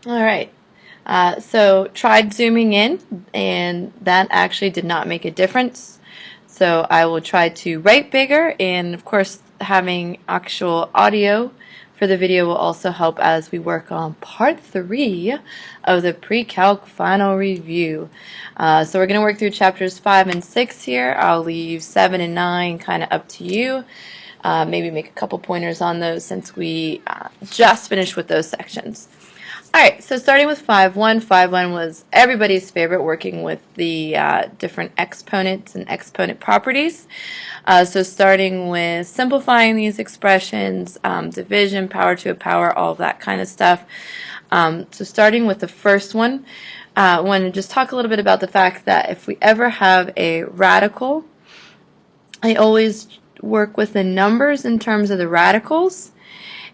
Alright, so tried zooming in and that actually did not make a difference. So I will try to write bigger, and of course having actual audio for the video will also help as we work on part 3 of the pre-calc final review. So we're going to work through chapters 5 and 6 here. I'll leave 7 and 9 kind of up to you. Maybe make a couple pointers on those since we just finished with those sections. Alright, so starting with 5.1, 5.1 was everybody's favorite, working with the different exponents and exponent properties. So starting with simplifying these expressions, division, power to a power, all of that kind of stuff. So starting with the first one, I want to just talk a little bit about the fact that if we ever have a radical, I always work with the numbers in terms of the radicals.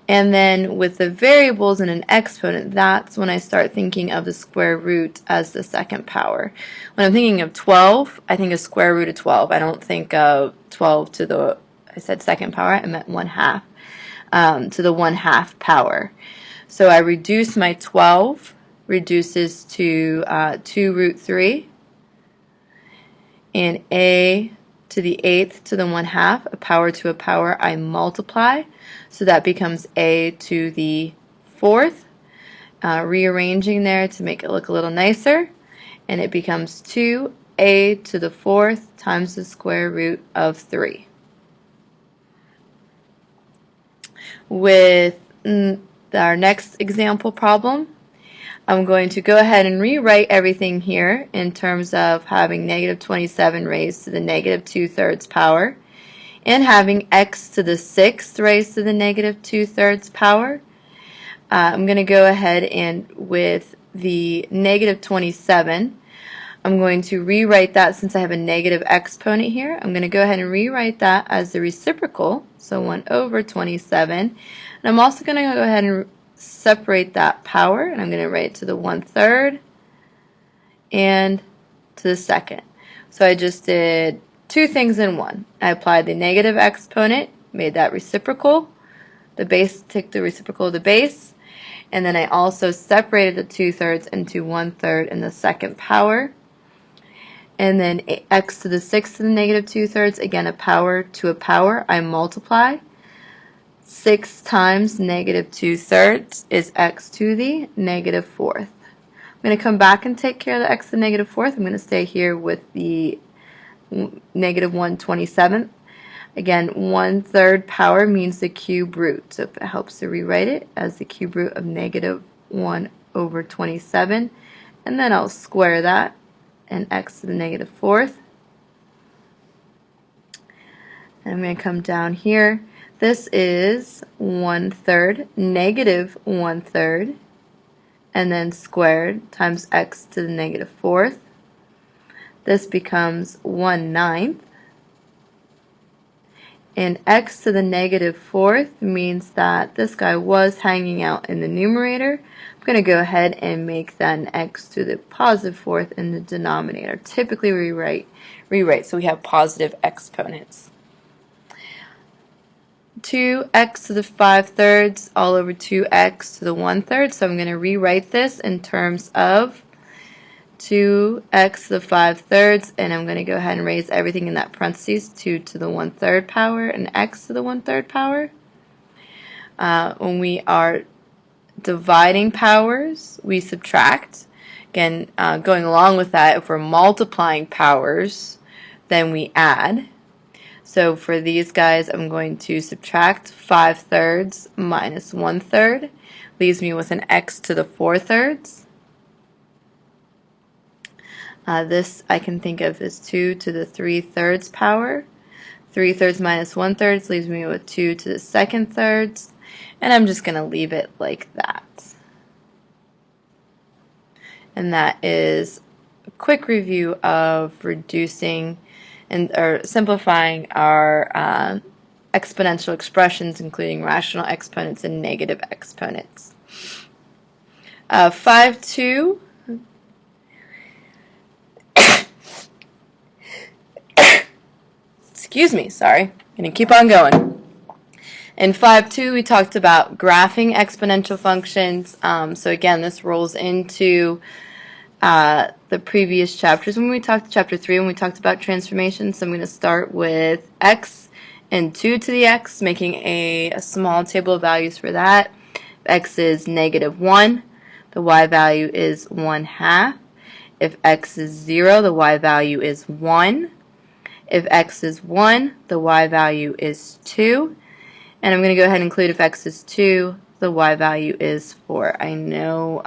And then with the variables in an exponent, that's when I start thinking of the square root as the second power. When I'm thinking of 12, I think of square root of 12. I don't think of 12 to the, I said second power, I meant 1/2, to the 1/2 power. So I reduce my 12, reduces to 2 root 3, and a to the 8th to the 1/2, a power to a power, I multiply. So that becomes a to the 4th, rearranging there to make it look a little nicer, and it becomes 2a to the 4th times the square root of 3. With our next example problem, I'm going to go ahead and rewrite everything here in terms of having negative 27 raised to the negative 2/3 power, and having x to the 6th raised to the negative 2/3 power. I'm going to go ahead and with the negative 27, I'm going to rewrite that since I have a negative exponent here. I'm going to go ahead and rewrite that as the reciprocal, so 1 over 27. And I'm also going to go ahead and separate that power, and I'm going to write it to the 1/3 and to the 2nd. So I just did two things in one. I applied the negative exponent, made that reciprocal, the base, took the reciprocal of the base, and then I also separated the 2/3 into 1/3 in the second power. And then x to the 6th to the negative 2/3, again a power to a power, I multiply. 6 times negative 2/3 is x to the negative 4th. I'm going to come back and take care of the x to the negative 4th. I'm going to stay here with the negative 1/27. Again, 1/3 power means the cube root. So if it helps to rewrite it as the cube root of negative 1 over 27. And then I'll square that, and x to the negative 4th. And I'm going to come down here. This is 1/3, negative 1/3, and then squared times x to the negative 4th. This becomes 1/9. And x to the negative 4th means that this guy was hanging out in the numerator. I'm going to go ahead and make that an x to the positive 4th in the denominator. Typically we rewrite so we have positive exponents. 2x to the 5/3 all over 2x to the 1/3. So I'm going to rewrite this in terms of 2x to the 5/3, and I'm going to go ahead and raise everything in that parentheses, 2 to the 1/3 power and x to the 1/3 power. When we are dividing powers, we subtract. Again, going along with that, if we're multiplying powers, then we add. So for these guys, I'm going to subtract 5/3 minus 1/3, leaves me with an x to the 4/3. This I can think of as 2 to the 3/3 power. 3/3 minus 1/3 leaves me with 2 to the 2/3, and I'm just going to leave it like that. And that is a quick review of reducing or simplifying our exponential expressions, including rational exponents and negative exponents. 5.2. Excuse me, sorry. I'm going to keep on going. In 5.2, we talked about graphing exponential functions. So again, this rolls into the previous chapters when we talked chapter 3 when we talked about transformations. So I'm going to start with x and 2 to the x, making a small table of values for that. If x is -1, the y value is 1/2. If x is 0, the y value is 1. If x is 1, the y value is 2. And I'm going to go ahead and include if x is 2, the y value is 4. I know,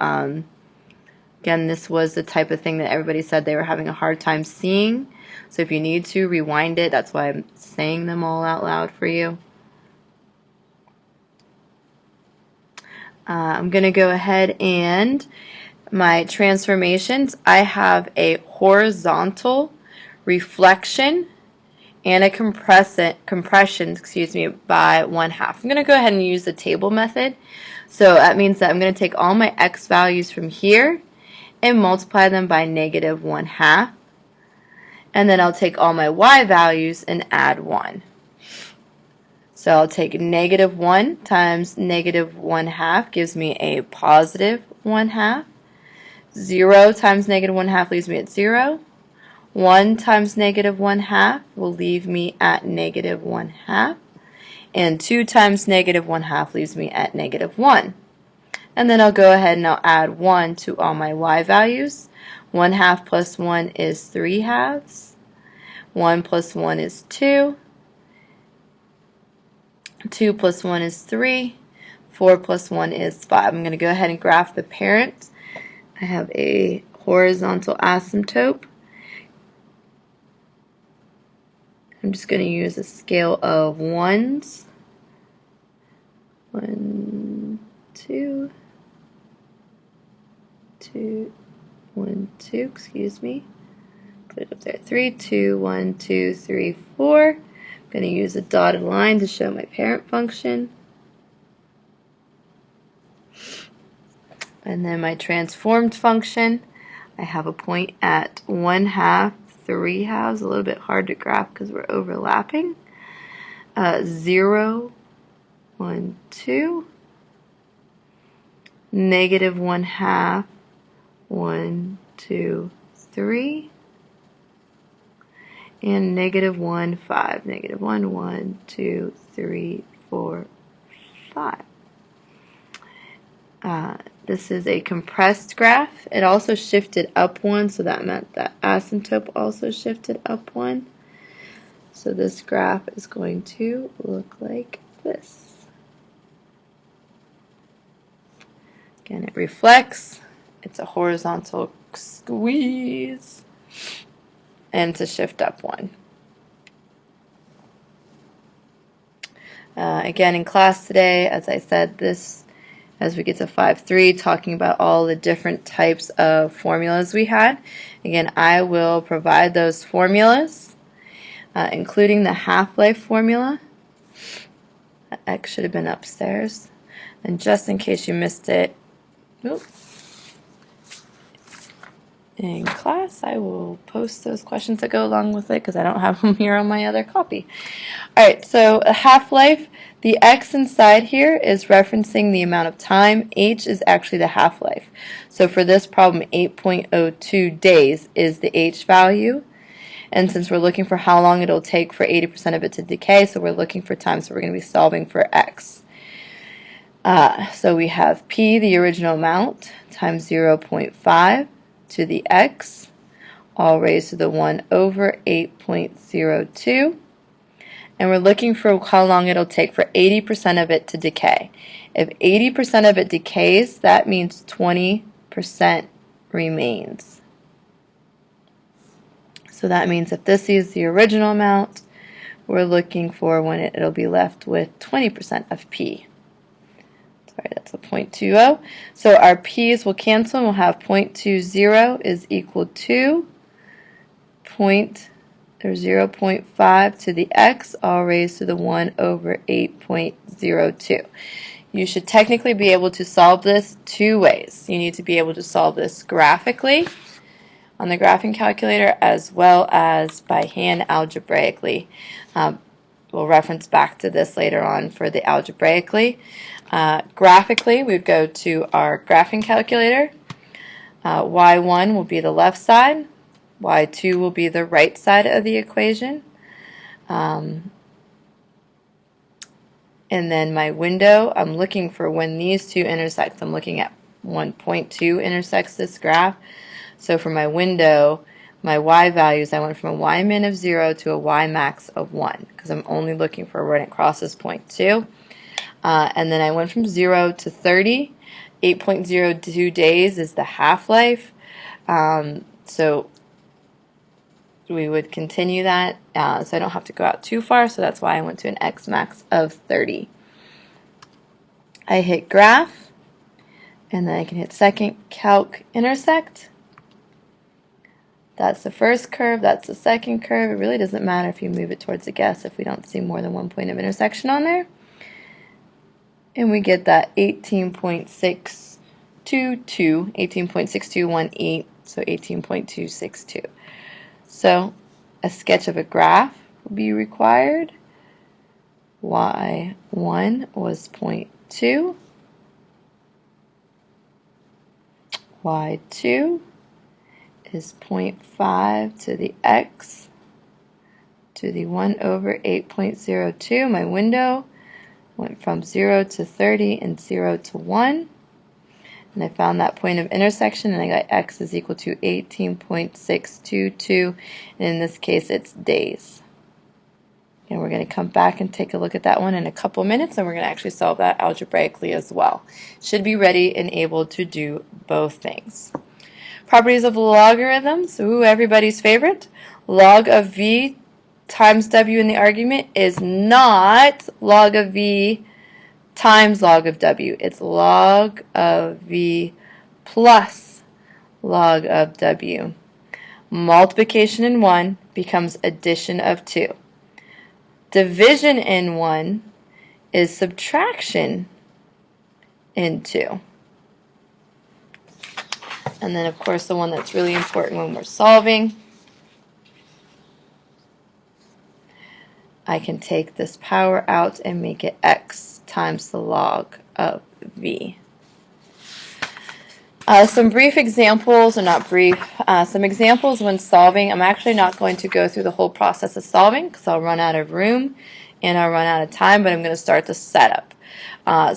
again, this was the type of thing that everybody said they were having a hard time seeing. So if you need to, rewind it. That's why I'm saying them all out loud for you. I'm going to go ahead and my transformations. I have a horizontal reflection and a compression, by 1/2. I'm going to go ahead and use the table method. So that means that I'm going to take all my x values from here and multiply them by -1/2. And then I'll take all my y values and add 1. So I'll take -1 times -1/2 gives me a positive 1/2. 0 times -1/2 leaves me at 0. 1 times -1/2 will leave me at -1/2. And 2 times -1/2 leaves me at -1. And then I'll go ahead and I'll add 1 to all my y values. 1/2 plus 1 is 3/2. 1 plus 1 is 2. 2 plus 1 is 3. 4 plus 1 is 5. I'm going to go ahead and graph the parent. I have a horizontal asymptote. I'm just going to use a scale of 1s. 1, 2, 2, 1, 2, excuse me. Put it up there. 3, 2, 1, 2, 3, 4. I'm going to use a dotted line to show my parent function. And then my transformed function, I have a point at 1/2, 3/2, a little bit hard to graph because we're overlapping. 0, 1, 2, -1/2, 1, 2, 3, and -1, 5. -1, 1, 2, 3, 4, 5. This is a compressed graph. It also shifted up 1, so that meant that asymptote also shifted up 1. So this graph is going to look like this. Again, it reflects. It's a horizontal squeeze. And to shift up 1. Again, in class today, as I said, as we get to 5.3, talking about all the different types of formulas we had. Again, I will provide those formulas, including the half-life formula. That X should have been upstairs. And just in case you missed it, in class, I will post those questions that go along with it because I don't have them here on my other copy. Alright, so a half-life, the X inside here is referencing the amount of time. H is actually the half-life. So for this problem, 8.02 days is the H value. And since we're looking for how long it'll take for 80% of it to decay, so we're looking for time, so we're going to be solving for X. So we have P, the original amount, times 0.5 to the X, all raised to the 1 over 8.02. And we're looking for how long it'll take for 80% of it to decay. If 80% of it decays, that means 20% remains. So that means if this is the original amount, we're looking for when it'll be left with 20% of P. Sorry, that's a 0.20. So our P's will cancel and we'll have 0.20 is equal to 0.5 to the X, all raised to the 1 over 8.02. You should technically be able to solve this two ways. You need to be able to solve this graphically on the graphing calculator as well as by hand algebraically. we'll reference back to this later on for the algebraically. Graphically, we go to our graphing calculator. Y1 will be the left side, Y2 will be the right side of the equation. And then my window, I'm looking for when these two intersect. I'm looking at 1.2 intersects this graph. So for my window, my y values, I went from a y min of 0 to a y max of 1 because I'm only looking for when it crosses point 2. And then I went from 0 to 30. 8.02 days is the half-life. So we would continue that, so I don't have to go out too far, so that's why I went to an x max of 30. I hit graph, and then I can hit second calc intersect. That's the first curve, that's the second curve. It really doesn't matter if you move it towards a guess if we don't see more than one point of intersection on there. And we get that 18.622, 18.6218, so 18.262. So a sketch of a graph will be required. Y1 was 0.2. Y2 is 0.5 to the x to the 1 over 8.02. My window went from 0 to 30 and 0 to 1. And I found that point of intersection, and I got x is equal to 18.622, and in this case it's days. And we're going to come back and take a look at that one in a couple minutes, and we're going to actually solve that algebraically as well. Should be ready and able to do both things. Properties of logarithms, ooh, everybody's favorite. Log of v times w in the argument is not log of v times log of w. It's log of v plus log of w. Multiplication in 1 becomes addition of 2. Division in 1 is subtraction in 2. And then, of course, the one that's really important when we're solving, I can take this power out and make it x times the log of v. Some brief examples, or not brief, some examples when solving. I'm actually not going to go through the whole process of solving because I'll run out of room and I'll run out of time, but I'm going to start the setup.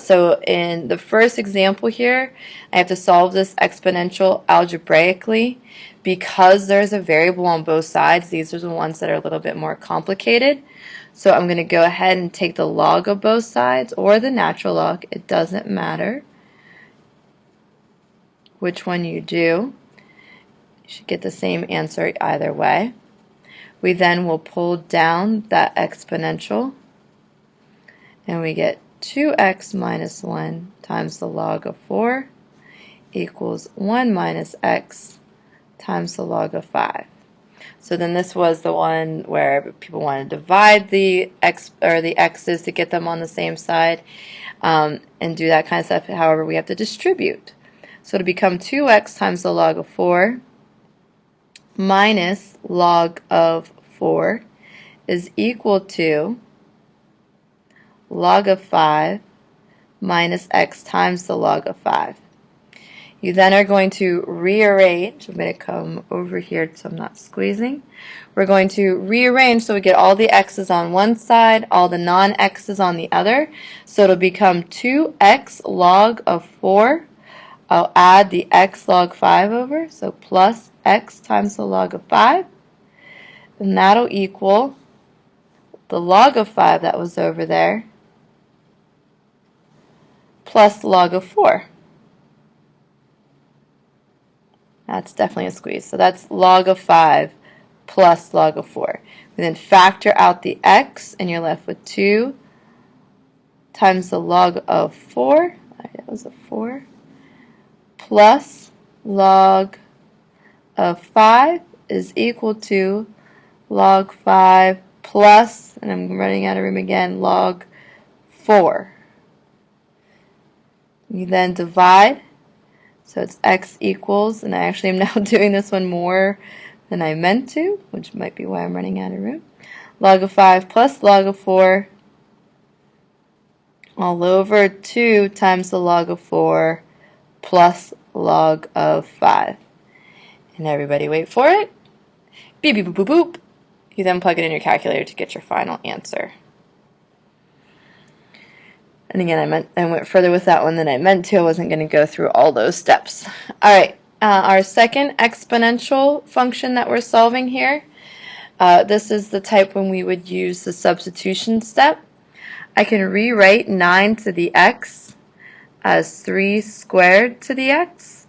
So in the first example here, I have to solve this exponential algebraically. Because there's a variable on both sides, these are the ones that are a little bit more complicated. So I'm going to go ahead and take the log of both sides or the natural log. It doesn't matter which one you do. You should get the same answer either way. We then will pull down that exponential, and we get 2x minus 1 times the log of 4 equals 1 minus x times the log of 5. So then this was the one where people want to divide the x or the x's to get them on the same side, and do that kind of stuff. However, we have to distribute. So to become 2x times the log of 4 minus log of 4 is equal to log of 5 minus x times the log of 5. You then are going to rearrange. I'm going to come over here so I'm not squeezing. We're going to rearrange so we get all the x's on one side, all the non-x's on the other. So it'll become 2x log of 4. I'll add the x log 5 over, so plus x times the log of 5. And that'll equal the log of 5 that was over there plus log of 4. That's definitely a squeeze. So that's log of 5 plus log of 4. We then factor out the x, and you're left with 2 times the log of 4. That was a 4. Plus log of 5 is equal to log 5 plus, and I'm running out of room again, log 4. You then divide. So it's x equals, and I actually am now doing this one more than I meant to, which might be why I'm running out of room. log of 5 plus log of 4 all over 2 times the log of 4 plus log of 5. And everybody wait for it. Beep, beep, boop, boop, boop. You then plug it in your calculator to get your final answer. And again, I went further with that one than I meant to. I wasn't going to go through all those steps. All right, our second exponential function that we're solving here, this is the type when we would use the substitution step. I can rewrite 9 to the x as 3 squared to the x,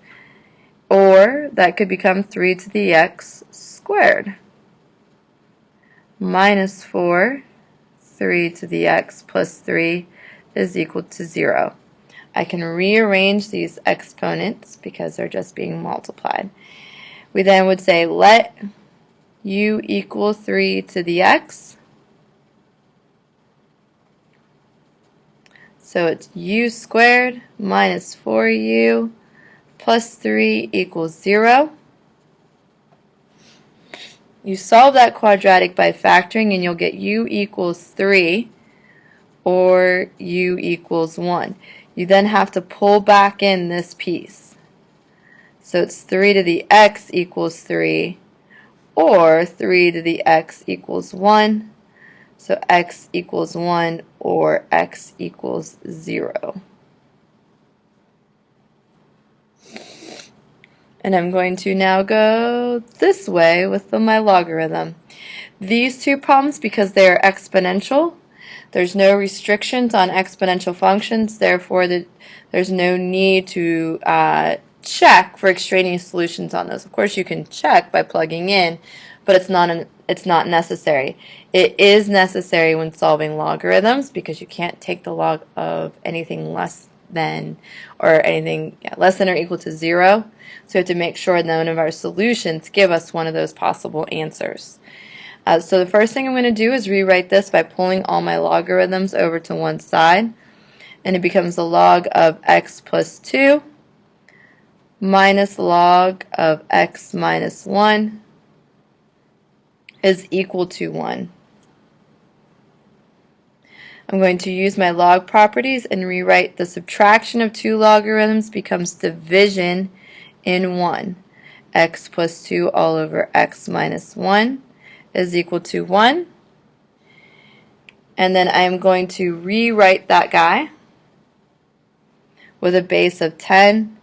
or that could become 3 to the x squared minus 4, 3 to the x plus 3 is equal to 0. I can rearrange these exponents because they're just being multiplied. We then would say let u equal 3 to the x. So it's u squared minus 4u plus 3 equals 0. You solve that quadratic by factoring and you'll get u equals 3 or u equals 1. You then have to pull back in this piece. So it's 3 to the x equals 3 or 3 to the x equals 1. So x equals 1 or x equals 0. And I'm going to now go this way with my logarithm. These two problems, because they are exponential, there's no restrictions on exponential functions, therefore there's no need to check for extraneous solutions on those. Of course you can check by plugging in, but it's not necessary. It is necessary when solving logarithms because you can't take the log of anything less than or anything less than or equal to 0. So we have to make sure none of our solutions give us one of those possible answers. So the first thing I'm going to do is rewrite this by pulling all my logarithms over to one side, and it becomes the log of x plus 2 minus log of x minus 1 is equal to 1. I'm going to use my log properties and rewrite the subtraction of two logarithms becomes division in 1. X plus 2 all over x minus 1 is equal to 1. And then I'm going to rewrite that guy with a base of 10.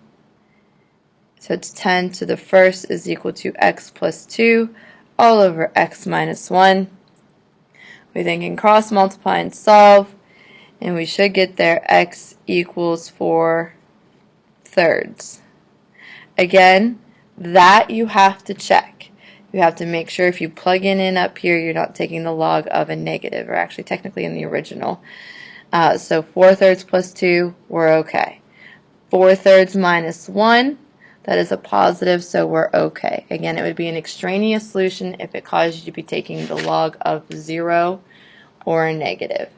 So it's 10 to the first is equal to x plus 2 all over x minus 1. We then can cross multiply and solve, and we should get there x equals 4/3. Again, that you have to check. You have to make sure if you plug in up here, you're not taking the log of a negative, or actually technically in the original. So 4/3 plus 2, we're okay. 4/3 minus 1, that is a positive, so we're okay. Again, it would be an extraneous solution if it caused you to be taking the log of 0 or a negative.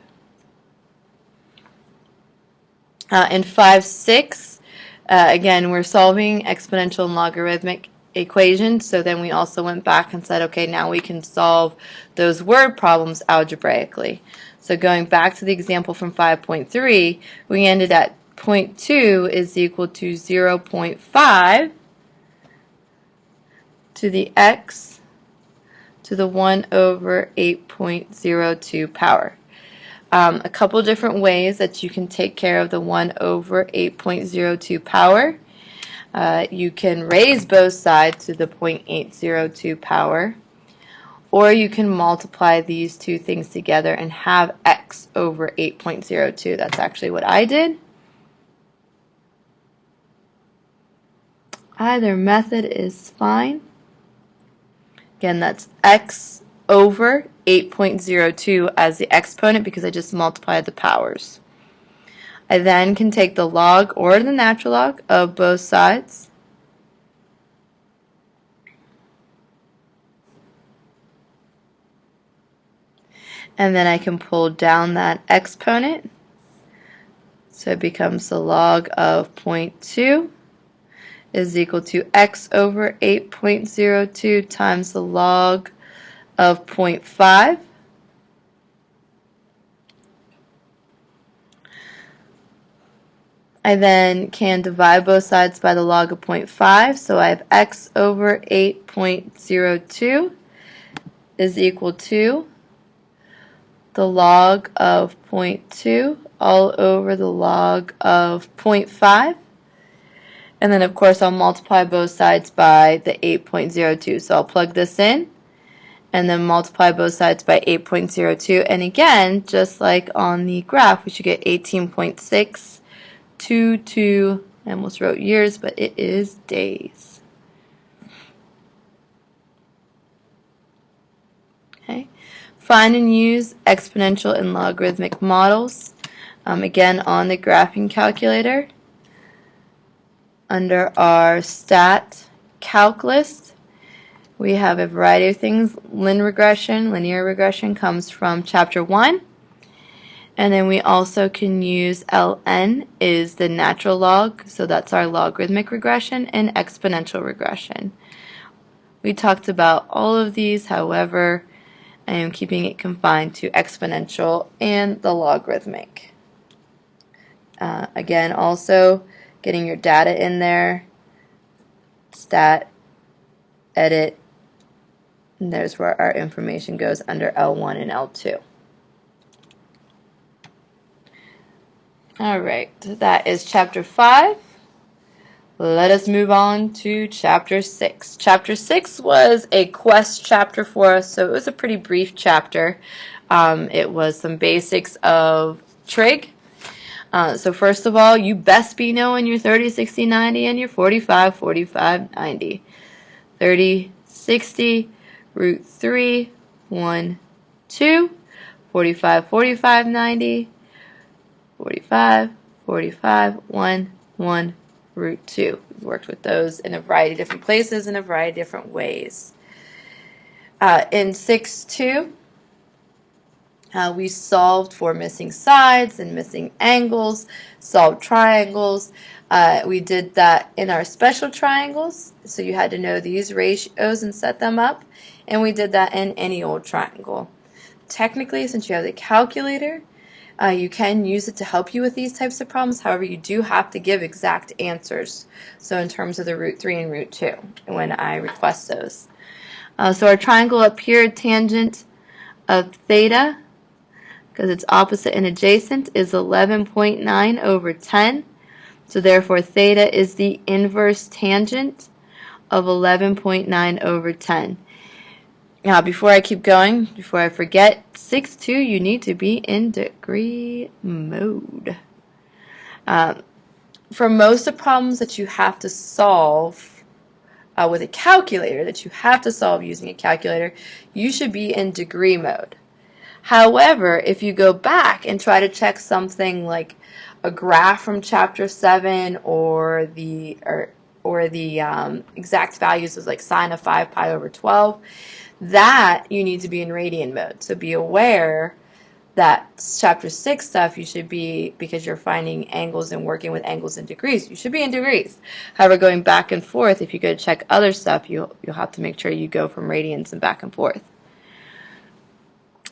In 5-6, again, we're solving exponential and logarithmic equations, so then we also went back and said, okay, now we can solve those word problems algebraically. So going back to the example from 5.3, we ended at 0.2 is equal to 0.5 to the x to the 1 over 8.02 power. A couple different ways that you can take care of the 1 over 8.02 power. You can raise both sides to the 0.802 power, or you can multiply these two things together and have x over 8.02. That's actually what I did. Either method is fine. Again, that's x over 8.02 as the exponent because I just multiplied the powers. I then can take the log or the natural log of both sides. And then I can pull down that exponent. So it becomes the log of 0.2 is equal to x over 8.02 times the log of 0.5. I then can divide both sides by the log of 0.5, so I have x over 8.02 is equal to the log of 0.2 all over the log of 0.5. And then, of course, I'll multiply both sides by the 8.02. So I'll plug this in and then multiply both sides by 8.02. And again, just like on the graph, we should get 18.622. I almost wrote years, but it is days. Okay. Find and use exponential and logarithmic models. Again, on the graphing calculator, under our stat calc list, we have a variety of things. Linear regression comes from chapter 1. And then we also can use ln is the natural log, so that's our logarithmic regression, and exponential regression. We talked about all of these, however, I am keeping it confined to exponential and the logarithmic. Again, also getting your data in there, stat, edit, and there's where our information goes under L1 and L2. Alright, that is chapter 5. Let us move on to chapter 6. Chapter 6 was a quest chapter for us, so it was a pretty brief chapter. It was some basics of trig. So first of all, you best be knowing your 30, 60, 90 and your 45, 45, 90. 30, 60, root 3, 1, 2, 45, 45, 90, 45, 45, 1, 1, root 2. We've worked with those in a variety of different places in a variety of different ways. In 6.2, we solved for missing sides and missing angles, solved triangles. We did that in our special triangles, so you had to know these ratios and set them up, and we did that in any old triangle. Technically, since you have the calculator, you can use it to help you with these types of problems. However, you do have to give exact answers. So in terms of the root 3 and root 2 when I request those. So our triangle up here, tangent of theta, because it's opposite and adjacent, is 11.9 over 10. So therefore theta is the inverse tangent of 11.9 over 10. Now, before I keep going, before I forget, 6.2, you need to be in degree mode. For most of the problems that you have to solve with a calculator, that you have to solve using a calculator, you should be in degree mode. However, if you go back and try to check something like a graph from chapter 7 or the exact values of like sine of 5 pi over 12, that you need to be in radian mode. So be aware that chapter 6 stuff you should be, because you're finding angles and working with angles and degrees, you should be in degrees. However, going back and forth, if you go to check other stuff, you'll have to make sure you go from radians and back and forth.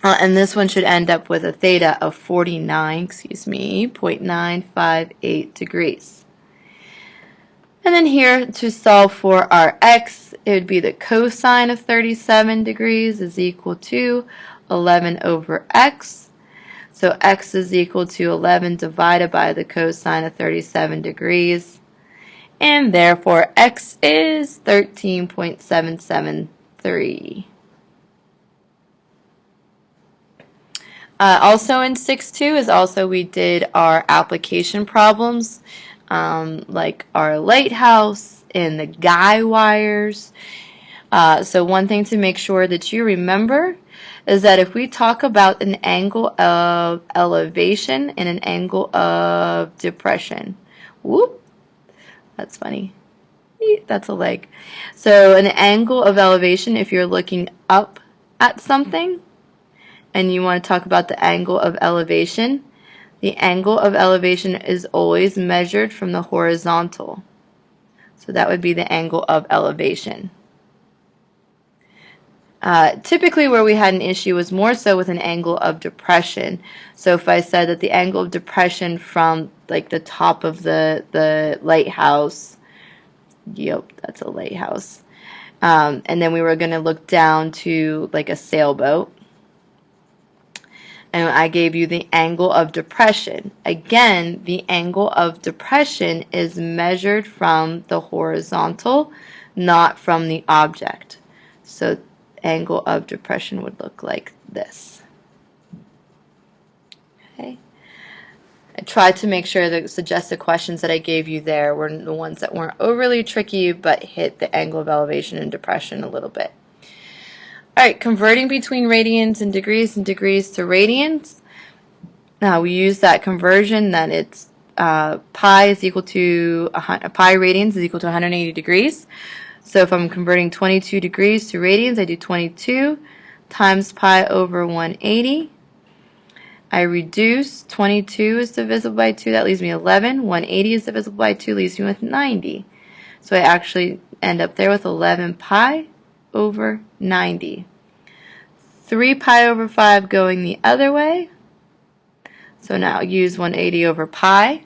And this one should end up with a theta of 49.958 degrees. And then here, to solve for our x, it would be the cosine of 37 degrees is equal to 11 over x. So x is equal to 11 divided by the cosine of 37 degrees. And therefore, x is 13.773. Also in 6.2 is also we did our application problems, like our lighthouse and the guy wires. So one thing to make sure that you remember is that if we talk about an angle of elevation and an angle of depression, whoop, that's funny. That's a leg. So an angle of elevation, if you're looking up at something, and you want to talk about the angle of elevation, the angle of elevation is always measured from the horizontal. So that would be the angle of elevation. Typically where we had an issue was more so with an angle of depression. So if I said that the angle of depression from like the top of the lighthouse, yep, that's a lighthouse, and then we were going to look down to like a sailboat, and I gave you the angle of depression. Again, the angle of depression is measured from the horizontal, not from the object. So angle of depression would look like this. Okay. I tried to make sure the suggested questions that I gave you there were the ones that weren't overly tricky but hit the angle of elevation and depression a little bit. Alright, converting between radians and degrees to radians. Now we use that conversion that it's pi is equal to pi radians is equal to 180 degrees. So if I'm converting 22 degrees to radians, I do 22 times pi over 180. I reduce 22 is divisible by 2, that leaves me 11. 180 is divisible by 2, leaves me with 90. So I actually end up there with 11 pi over 90. 3 pi over 5 going the other way. So now use 180 over pi.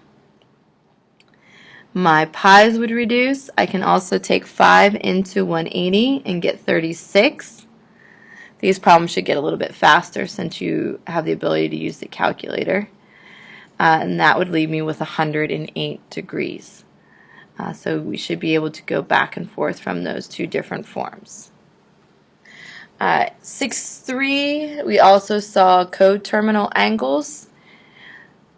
My pi's would reduce. I can also take 5 into 180 and get 36. These problems should get a little bit faster since you have the ability to use the calculator. And that would leave me with 108 degrees. So we should be able to go back and forth from those two different forms. 6.3, we also saw coterminal angles.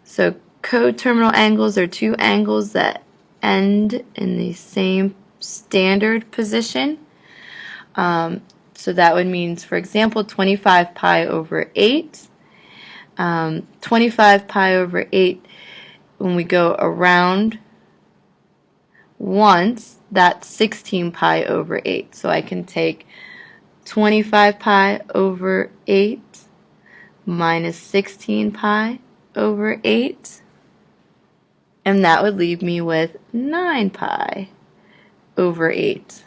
So coterminal angles are two angles that end in the same standard position. So that would mean, for example, 25 pi over 8. 25 pi over 8, when we go around once, that's 16 pi over 8. So I can take 25 pi over 8 minus 16 pi over 8, and that would leave me with 9 pi over 8.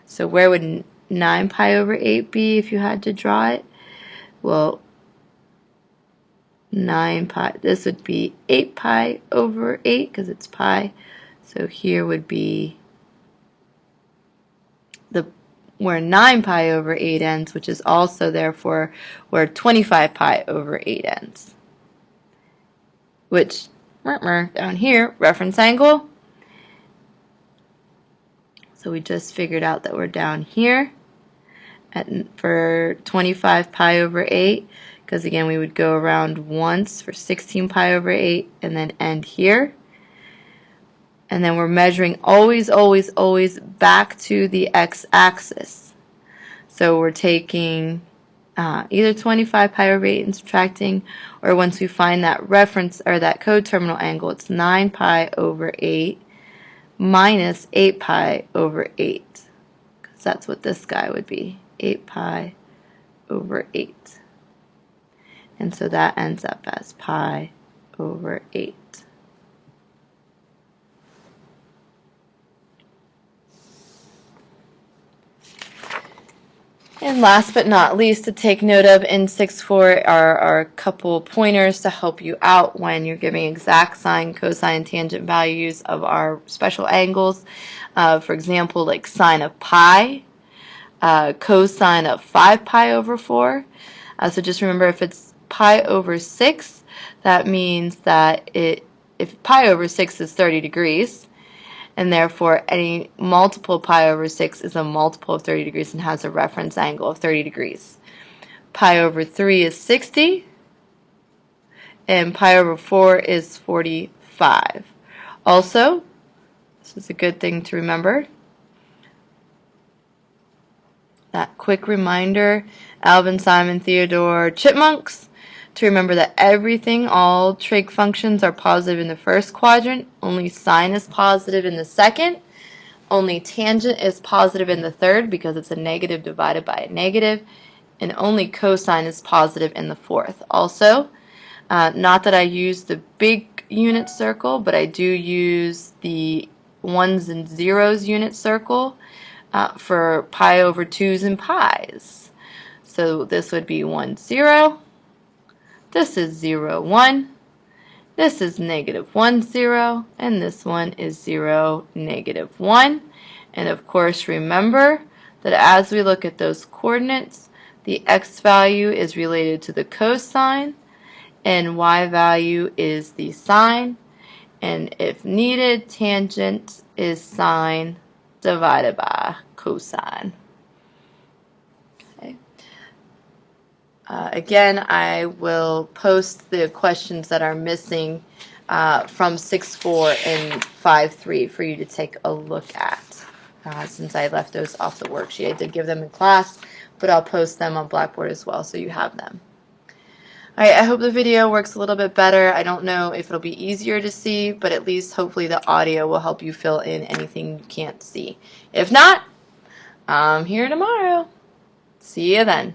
So where would 9 pi over 8 be if you had to draw it? Well, 9 pi, this would be 8 pi over 8 because it's pi. So here would be where 9 pi over 8 ends, which is also therefore where 25 pi over 8 ends. Which, down here, reference angle. So we just figured out that we're down here for 25 pi over 8, because again we would go around once for 16 pi over 8 and then end here. And then we're measuring always back to the x-axis. So we're taking either 25 pi over 8 and subtracting, or once we find that reference or that coterminal angle, it's 9 pi over 8 minus 8 pi over 8, because that's what this guy would be, 8 pi over 8. And so that ends up as pi over 8. And last but not least, to take note of in 6.4 are a couple pointers to help you out when you're giving exact sine, cosine, and tangent values of our special angles. For example, like sine of pi, cosine of 5 pi over 4. So just remember, if it's pi over 6, that means that if pi over 6 is 30 degrees, and therefore any multiple pi over 6 is a multiple of 30 degrees and has a reference angle of 30 degrees. Pi over 3 is 60, and pi over 4 is 45. Also, this is a good thing to remember, that quick reminder, Alvin, Simon, Theodore, chipmunks, to remember that everything, all trig functions are positive in the first quadrant, only sine is positive in the second, only tangent is positive in the third because it's a negative divided by a negative, and only cosine is positive in the fourth. Also, not that I use the big unit circle, but I do use the ones and zeros unit circle for pi over 2's and pi's. So this would be 1, 0. This is 0, 1. This is negative 1, 0. And this one is 0, negative 1. And of course, remember that as we look at those coordinates, the x value is related to the cosine, and y value is the sine. And if needed, tangent is sine divided by cosine. Okay. Again, I will post the questions that are missing from 6.4 and 5.3 for you to take a look at. Since I left those off the worksheet. I did give them in class, but I'll post them on Blackboard as well so you have them. Alright, I hope the video works a little bit better. I don't know if it'll be easier to see, but at least hopefully the audio will help you fill in anything you can't see. If not, I'm here tomorrow. See you then.